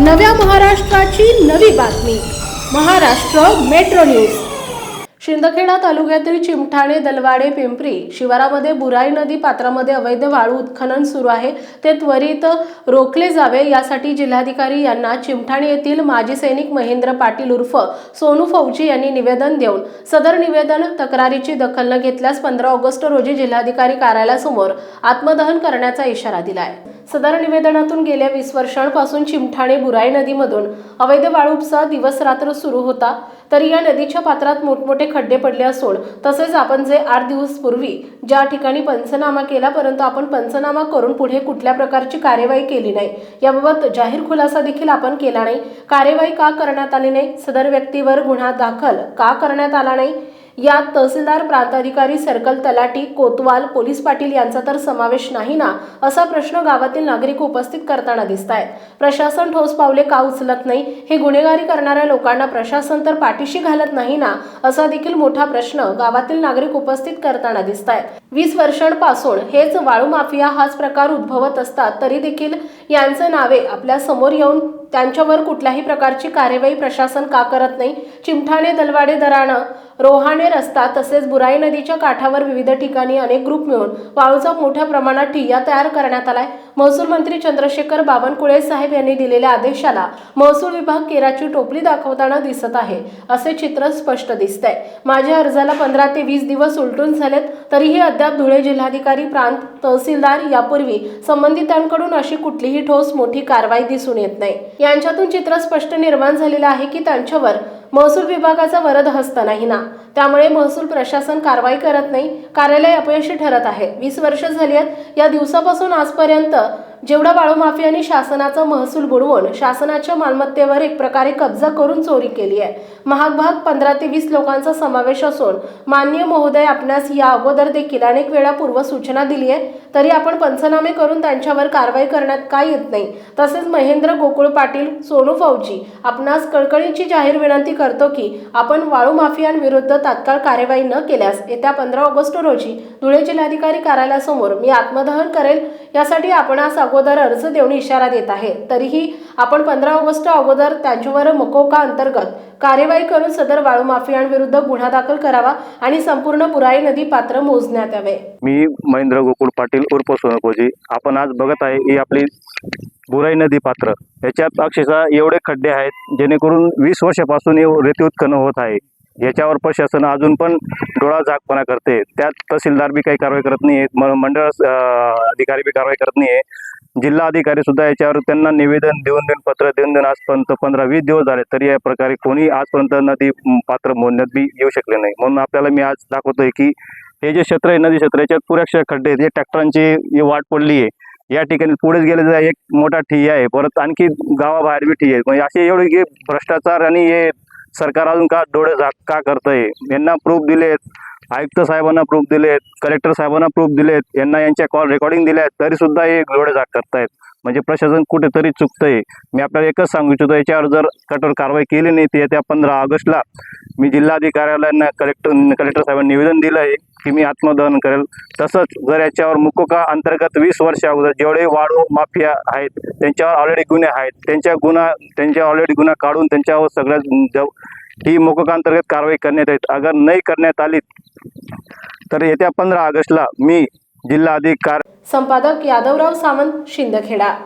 नव्या महाराष्ट्राची नवी बातमी। Maharashtra metro news. शिंदखेडा तालुक्यातील चिमठाणे दलवाडे पिंपरी शिवारामध्ये बुराई नदी पात्रामध्ये अवैध वाळू उत्खनन सुरू आहे, ते त्वरित रोखले जावे यासाठी जिल्हाधिकारी यांना चिमठाणे येथील माजी सैनिक महेंद्र पाटील उर्फ सोनू फौजी यांनी निवेदन देऊन सदर निवेदन तक्रारीची दखल न घेतल्यास 15 ऑगस्ट रोजी जिल्हाधिकारी कार्यालयासमोर आत्मदहन करण्याचा इशारा दिला आहे। सदर निवेदनातून गेल्या 20 वर्षांपासून चिमठाणे बुराई नदीमधून अवैध वाळू उपसा दिवस रात्र सुरू होता, तरी या नदीच्या पात्रात मोठमोठे खड्डे पडले असून तसेच आपण जे 8 दिवस पूर्वी ज्या ठिकाणी पंचनामा केला, परंतु आपण पंचनामा करून पुढे कुठल्या प्रकारची कार्यवाही केली नाही, याबाबत जाहीर खुलासा देखील आपण केला नाही। कार्यवाही का करण्यात आली नाही, सदर व्यक्तीवर गुन्हा दाखल का करण्यात आला नाही, यात तहसीलदार, प्रांताधिकारी, सर्कल तलाठी, कोतवाल, पोलीस पाटील यांचा तर समावेश नाही ना, असा प्रश्न गावातील नागरिक उपस्थित करताना दिसतायत। प्रशासन ठोस पावले का उचलत नाही, हे गुन्हेगारी करणाऱ्या लोकांना प्रशासन तर पाठीशी घालत नाही ना, असा देखील मोठा प्रश्न गावातील नागरिक उपस्थित करताना दिसतायत। 20 वर्षांपासून हेच वाळू माफिया हाच प्रकार उद्भवत असतात, तरी देखील यांचे नावे आपल्या समोर येऊन त्यांच्यावर कुठल्याही प्रकारची कार्यवाही प्रशासन का करत नाही। चिमठाणे दलवाडे धरण, रोहाणे रस्ता तसेच बुराई नदीच्या काठावर विविध ठिकाणी अनेक ग्रुप मिळून वाळूचा मोठ्या प्रमाणात ठिय्या तयार करण्यात आलाय। महसूल मंत्री चंद्रशेखर बावनकुळे साहेब यांनी दिलेल्या आदेशाला महसूल विभाग केराची टोपली दाखवताना दिसत आहे, असे चित्र स्पष्ट दिसतंय। माझ्या अर्जाला 15 ते 20 दिवस उलटून झालेत, तरीही अद्याप धुळे जिल्हाधिकारी, प्रांत तहसीलदार यापूर्वी संबंधितांकडून अशी कुठलीही ठोस मोठी कारवाई दिसून येत नाही। यांच्यातून चित्र स्पष्ट निर्माण झालेलं आहे की त्यांच्यावर महसूल विभागाचा वरद हस्त नाही ना, त्यामुळे महसूल प्रशासन कारवाई करत नाही, कार्यालय अपयशी ठरत आहे। 20 वर्ष झाली आहेत। या दिवसापासून आजपर्यंत जेवढा वाळू माफियांनी शासनाचा महसूल बुडवून शासनाच्या मालमत्तेवर एक प्रकारे कब्जा करून चोरी केली आहे। महाग 15 ते 20 लोकांचा समावेश असून माननीय महोदय आपणास या अगोदर देखील अनेक वेळा पूर्व सूचना दिली आहे, तरी आपण पंचनामे करून त्यांच्यावर कारवाई करण्यात काय येत नाही। तसेच महेंद्र गोकुळ पाटील, सोनू फौजी आपणास कळकळीची जाहीर विनंती करतो की आपण वाळू माफियांविरुद्ध तात्काळ कार्यवाही न केल्यास येत्या 15 ऑगस्ट रोजी धुळे जिल्हाधिकारी कार्यालयासमोर मी आत्मदहन करेल, यासाठी आपणास अगोदर अर्ज देऊन इशारा देत आहे। तरीही आपण 15 ऑगस्ट अगोदर त्यांच्यावर मकोका अंतर्गत कार्यवाही करून सदर वाळू माफियांविरुद्ध गुन्हा दाखल करावा आणि संपूर्ण बुराई नदी पात्र मोजण्यात यावे। मी महेंद्र गोकुळ पाटील उर्फ सोनू फौजी। आपण आज बघत आहे ही आपली बुराई नदी पात्र, याच्यात अक्षरशः एवढे खड्डे आहेत जेणेकरून 20 वर्षापासून रेती उत्खनन होत आहे। याच्यावर प्रशासन अजून पण डोळा झाकपणा करते, त्यात तहसीलदार बी काही कारवाई करत नाही, मंडळ अधिकारी बी कारवाई करत नाही, जिल्हा अधिकारी सुद्धा याच्यावर त्यांना निवेदन देऊन पत्र देऊन आजपर्यंत 15-20 दिवस झाले, तरी या प्रकारे कोणी आजपर्यंत नदी पात्र मोडण्यात बी येऊ शकले नाही। म्हणून आपल्याला मी आज दाखवतोय की हे जे क्षेत्र आहे, नदी क्षेत्र, याच्यात पुरेसे खड्डे आहेत, ट्रॅक्टरांची वाट पडली आहे। या ठिकाणी पुढे गेले एक मोठा ठिय्या आहे, परत आणखी गावाबाहेर बी ठिय्या आहे। म्हणजे असे एवढे भ्रष्टाचार आणि हे सरकार अजून का डोळे झाक का करतंय। यांना प्रूफ दिलेत, आयुक्त साहेबांना प्रूफ दिलेत, कलेक्टर साहेबांना प्रूफ दिलेत, यांना यांच्या कॉल रेकॉर्डिंग दिल्या, तरी सुद्धा हे डोळे झाक करतायत। म्हणजे प्रशासन कुठेतरी चुकतंय। मी आपल्याला एकच सांगू इच्छितो, याच्यावर जर कठोर कारवाई केली नाही तर येत्या 15 ऑगस्टला मी जिल्हाधिकाऱ्याला कलेक्टर साहेबांना निवेदन दिलं आहे की मी आत्मदहन करेल। तसंच जर याच्यावर मुकोका अंतर्गत 20 वर्ष अगोदर जेवढे वाळू माफिया आहेत त्यांच्यावर ऑलरेडी गुन्हे आहेत, त्यांच्या ऑलरेडी गुन्हा काढून त्यांच्यावर सगळ्या ही मोकोका अंतर्गत कारवाई करण्यात येईल। अगर नाही करण्यात आली तर येत्या 15 ऑगस्टला मी जिल्हाधिकारी संपादक यादवराव सावंत, शिंदखेडा।